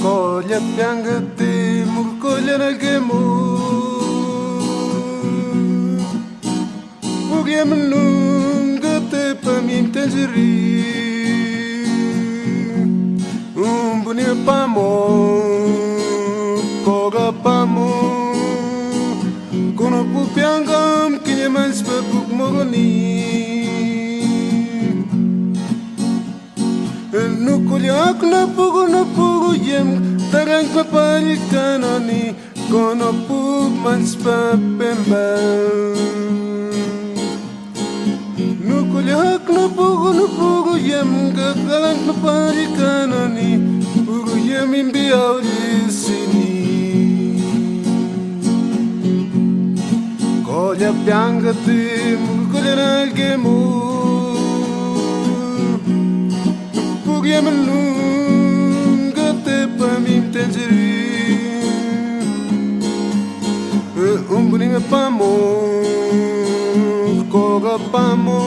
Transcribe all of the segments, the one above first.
Colha piangate colha nalgemu Pugia menunggate pamim tanjeri Bunyi pamo Koga pamo Kono pu piangam Kinya mans pepuk mogoni Nukulyak na pugo yem Tarang papalik kanoni Kono pu mans pepemba Nukulyak na pugo yem Tarang papalik kanoni Pugo yem imbiyaw lisini Kolya piangati Kolya nalgemu Pugia menunggate pamim tanjeri Umbuninga pamo Koga pamo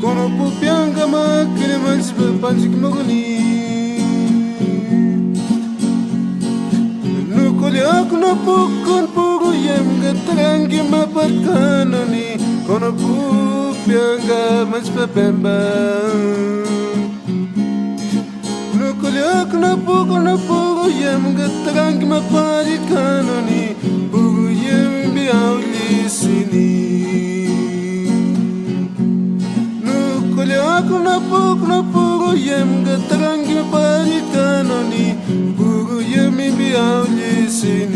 Kono pupianga makine manspe panjik mogoni Nukulyak na pukon pugo yem Gatarangi maparkanoni Kono pupianga manspe pemba Nukulyak na pugo yem Gatarangi maparkanoni Pugo yem biyaw lisini Nukulyak na pugo yem Gatarangi maparkanoni Pugo yem biyaw lisini